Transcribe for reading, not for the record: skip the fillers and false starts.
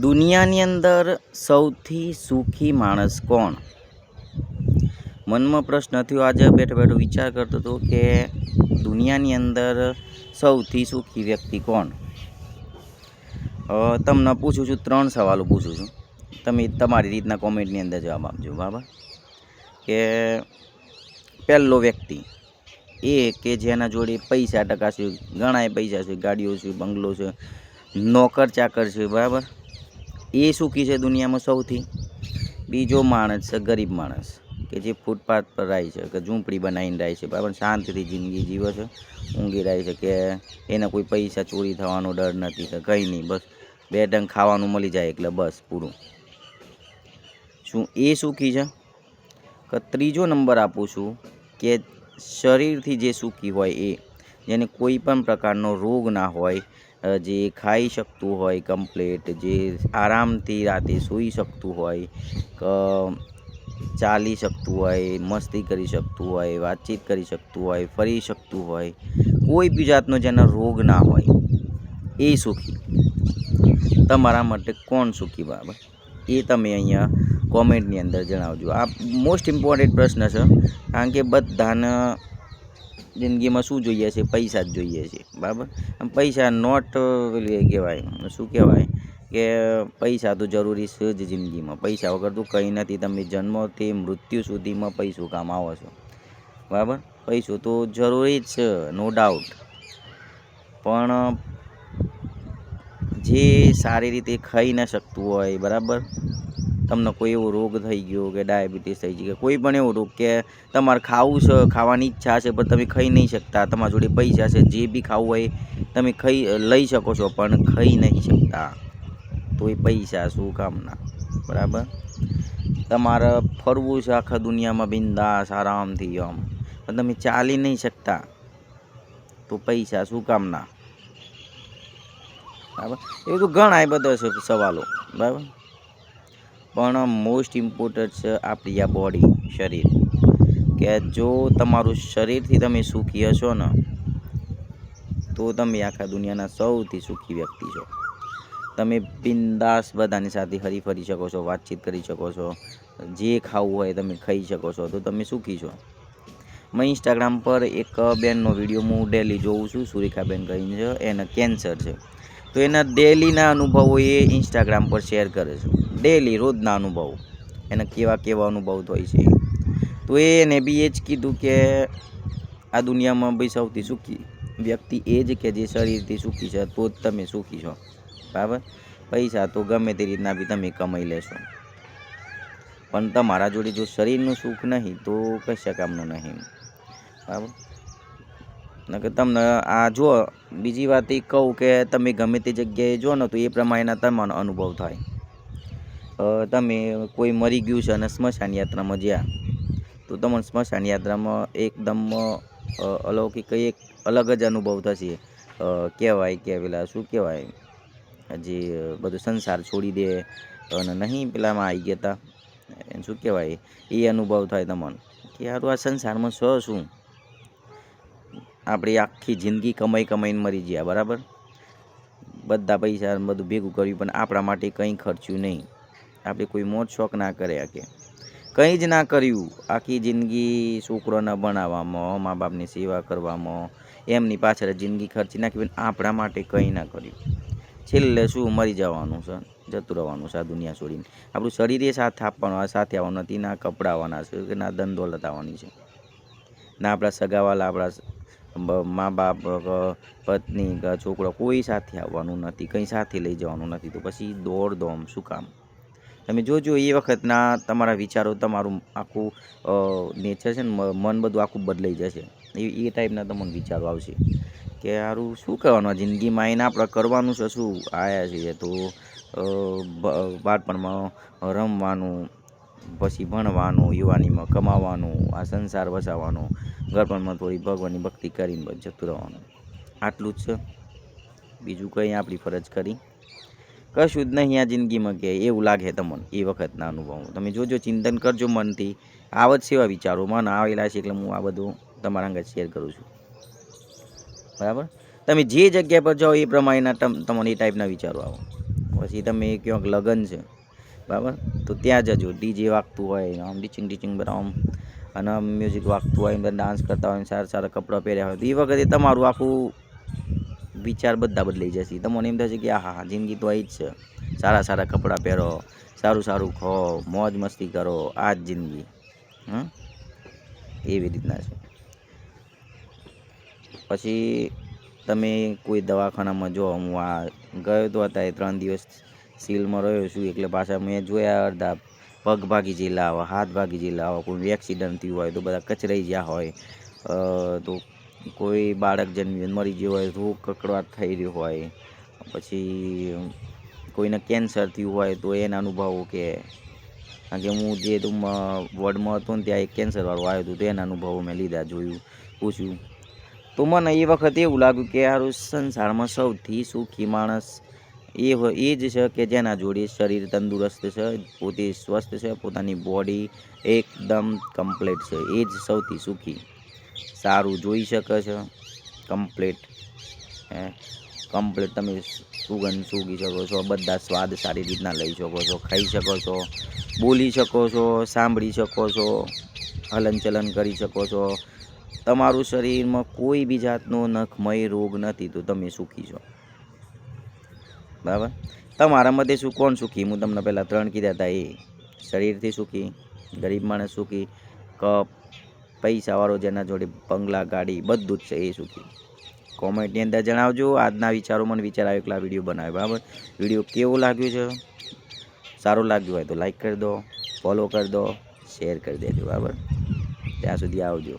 દુનિયાની અંદર સૌથી સુખી માણસ કોણ? મનમાં પ્રશ્ન થયો. આજે બેઠો બેઠો વિચાર કરતો હતો કે દુનિયાની અંદર સૌથી સુખી વ્યક્તિ કોણ. તમને પૂછું છું, 3 સવાલો પૂછું છું. તમે તમારી રીતના કોમેન્ટની અંદર જવાબ આપજો. બરાબર? કે પહેલો વ્યક્તિ એ કે જેના જોડે પૈસા ટકા છે, ઘણાય પૈસા છે, ગાડીઓ છે, બંગલો છે, નોકર ચાકર છે. બરાબર? એ સુખી છે દુનિયામાં સૌથી. બીજો માણસ છે ગરીબ માણસ, કે જે ફૂટપાથ પર રહે છે, કે ઝૂંપડી બનાવીને રહે છે. બરાબર? શાંતિથી જિંદગી જીવે છે, ઊંઘી રહે છે, કે એને કોઈ પૈસા ચોરી થવાનો ડર નથી, કે કંઈ નહીં, બસ 2 ટંક ખાવાનું મળી જાય એટલે બસ પૂરું. શું એ સુખી છે? કે ત્રીજો નંબર આપું છું કે શરીરથી જે સુખી હોય એ, જેને કોઈ પણ પ્રકારનો રોગ ના હોય, જે ખાઈ શકતું હોય કમ્પ્લેટ, જે આરામથી રાતે સૂઈ શકતું હોય, કે ચાલી શકતું હોય, મસ્તી કરી શકતું હોય, વાતચીત કરી શકતું હોય, ફરી શકતું હોય, કોઈ બી જાતનો જેનો રોગ ના હોય, એ સુખી. તમારા માટે કોણ સુખી? બરાબર? એ તમે અહીંયા કોમેન્ટની અંદર જણાવજો. આ મોસ્ટ ઇમ્પોર્ટન્ટ પ્રશ્ન છે, કારણ કે બધાને જિંદગીમાં શું જોઈએ છે? પૈસા જ જોઈએ છે. બરાબર? પૈસા નોટ કહેવાય, શું કહેવાય, કે પૈસા તો જરૂરી છે જ જિંદગીમાં. પૈસા વગર તો કંઈ નથી. તમે જન્મથી મૃત્યુ સુધીમાં પૈસો કમાવો છો. બરાબર? પૈસો તો જરૂરી જ છે, નો ડાઉટ. પણ જે સારી રીતે ખાઈ ન શકતું હોય, બરાબર, તમને કોઈ એવો રોગ થઈ ગયો, કે ડાયાબિટીસ થઈ ગઈ, કે કોઈ પણ એવો રોગ, કે તમારે ખાવું છે, ખાવાની ઈચ્છા છે, પણ તમે ખાઈ નહીં શકતા, તમારા જોડે પૈસા છે, જે બી ખાવું હોય તમે લઈ શકો છો, પણ ખાઈ નહીં શકતા, તો એ પૈસા શું કામના? બરાબર? તમારે ફરવું છે આખા દુનિયામાં બિંદાસ આરામથી આમ, પણ તમે ચાલી નહીં શકતા, તો પૈસા શું કામના? બરાબર? એ તો ઘણા બધા છે સવાલો. બરાબર? પણ મોસ્ટ ઇમ્પોર્ટન્ટ છે આપણી આ બોડી, શરીર. કે જો તમારું શરીરથી તમે સુખી હશો ને, તો તમે આખા દુનિયાના સૌથી સુખી વ્યક્તિ છો. તમે બિંદાસ બધાની સાથે હરી ફરી શકો છો, વાતચીત કરી શકો છો, જે ખાવું હોય તમે ખાઈ શકો છો, તો તમે સુખી છો. મેં ઇન્સ્ટાગ્રામ પર એક બેનનો વિડીયો હું ડેલી જોઉં છું, સુરેખાબેન કરીને છે, એને કેન્સર છે. તો એના ડેલીના અનુભવો એ ઇન્સ્ટાગ્રામ પર શેર કરે છે. ડેલી રોજના અનુભવો, એને કેવા કેવા અનુભવ હોય છે. તો એને બી એ જ કીધું કે આ દુનિયામાં ભાઈ સૌથી સુખી વ્યક્તિ એ જ કે જે શરીરથી સુખી છે, તો જ તમે સુખી છો. બરાબર? પૈસા તો ગમે તે રીતના બી તમે કમાઈ લેશો, પણ તમારા જોડે જો શરીરનું સુખ નહીં, તો કશા કામનું નહીં. બરાબર? કે તમને આ જો બીજી વાત એ કહું કે તમે ગમે તે જગ્યાએ જો ને, તો એ પ્રમાણેના તમારો અનુભવ થાય. તમે કોઈ મરી ગયું છે અને સ્મશાન યાત્રામાં જ્યાં, તો તમને સ્મશાન યાત્રામાં એકદમ અલૌકિક એક અલગ જ અનુભવ થશે. કહેવાય કે પેલા શું કહેવાય, જે બધું સંસાર છોડી દે અને નહીં પેલામાં આવી ગયા હતા, એને શું કહેવાય, એ અનુભવ થાય તમને કે યાર આ સંસારમાં શું આપણી આખી જિંદગી કમાઈ કમાઈને મરી ગયા. બરાબર? બધા પૈસા બધું ભેગું કર્યું, પણ આપણા માટે કંઈ ખર્ચ્યું નહીં. આપણે કોઈ મોજ શોખ ના કર્યા, કે કંઈ જ ના કર્યું. આખી જિંદગી છોકરોને ભણાવવામાં, મા બાપની સેવા કરવામાં, એમની પાછળ જિંદગી ખર્ચી નાખી, પણ આપણા માટે કંઈ ના કર્યું. છેલ્લે શું? મરી જવાનું છે, જતું રહેવાનું છે આ દુનિયા છોડીને. આપણું શરીર એ સાથ આપવાનું, સાથે આવવાનું નથી. ના કપડાં આવવાના છે, કે ના ધન દોલત આવવાની છે, ના આપણા સગાવાલા, આપણા મા બાપ, પત્ની, છોકરો, કોઈ સાથે આવવાનું નથી, કંઈ સાથે લઈ જવાનું નથી. તો પછી દોડધામ શું કામ? તમે જોજો એ વખતના તમારા વિચારો, તમારું આખું નેચર છે ને, મન બધું આખું બદલાઈ જશે. એ ટાઈપના તમને વિચારો આવશે કે સારું શું કરવાનું જિંદગીમાં, એને આપણે કરવાનું છે શું? આવ્યા છીએ તો બાળપણમાં રમવાનું, પછી ભણવાનું, યુવાનીમાં કમાવાનું, આ સંસાર વસાવવાનો, ગળપણમાં થોડી ભગવાનની ભક્તિ કરીને બસ જતું રહેવાનું. આટલું જ છે, બીજું કંઈ આપણી ફરજ કરી કશું જ નહીં આ જિંદગીમાં, કે એવું લાગે તમને એ વખતના અનુભવ. તમે જોજો, ચિંતન કરજો મનથી. આવત સેવા વિચારો મને આવેલા છે, એટલે હું આ બધું તમારા અંગે શેર કરું છું. બરાબર? તમે જે જગ્યા પર જાઓ એ પ્રમાણેના તમને એ ટાઈપના વિચારો આવો. પછી તમે ક્યાંક લગ્ન છે બરાબર, તો ત્યાં જજો, ડીજે વાગતું હોય આમ ડીચિંગ ડીચિંગ બધા આમ, અને મ્યુઝિક વાગતું હોય, અંદર ડાન્સ કરતા હોય, સારા સારા કપડાં પહેર્યા હોય, તો એ વખતે તમારું આખું વિચાર બધા બદલાઈ જશે. તમને એમ થશે કે હા હા જિંદગી તો આવી જ છે, સારા સારા કપડાં પહેરો, સારું સારું ખો, મોજ મસ્તી કરો, આ જ જિંદગી. એવી રીતના છે. પછી તમે કોઈ દવાખાનામાં જો, હું આ ગયો તો હતા 3 દિવસ સીલમાં રહ્યો છું, એટલે પાછા મેં જોયા અડધા પગ ભાગી ગયેલા હોય, હાથ ભાગી ગયેલા હોય, કોઈ એક્સિડન્ટ થયું હોય તો બધા કચરાઈ ગયા હોય, તો કોઈ બાળક જન્મ મરી ગયો હોય, રોગ કકડાટ થઈ રહ્યો હોય, પછી કોઈને કેન્સર થયું હોય તો એના અનુભવો કે, કારણ કે હું જે વોર્ડમાં હતો ને ત્યાં એક કેન્સરવાળું આવ્યું હતું, તો એના અનુભવો મેં લીધા, જોયું, પૂછ્યું. તો મને એ વખતે એવું લાગ્યું કે યાર સંસારમાં સૌથી સુખી માણસ એ જ છે કે જેના જોડે શરીર તંદુરસ્ત છે, પોતે સ્વસ્થ છે, પોતાની બોડી એકદમ કમ્પ્લીટ છે, એ જ સૌથી સુખી. સારું જોઈ શકે છે, કમ્પ્લીટ કમ્પ્લીટ તમે સુગંધ સૂંઘી શકો છો, બધા સ્વાદ સારી રીતના લઈ શકો છો, ખાઈ શકો છો, બોલી શકો છો, સાંભળી શકો છો, હલનચલન કરી શકો છો. તમારું શરીરમાં કોઈ બી જાતનો નખમય રોગ નથી, તો તમે સુખી છો. બરાબર. તમારા મતે કોણ સુખી? હું તમને પહેલાં 3 કીધા હતા, એ શરીરથી સુખી, ગરીબ માણસ સુખી, પૈસાવાળો જેના જોડે બંગલા ગાડી બધું જ છે એ સુખી. કોમેન્ટની અંદર જણાવજો. આજના વિચારો મને વિચાર આવ્યો એટલે આ વિડીયો બનાવ્યો. બરાબર. વિડીયો કેવો લાગ્યો છે? સારું લાગ્યું હોય તો લાઈક કરી દો, ફોલો કરી દો, શેર કરી દેજો. બરાબર. ત્યાં સુધી આવજો.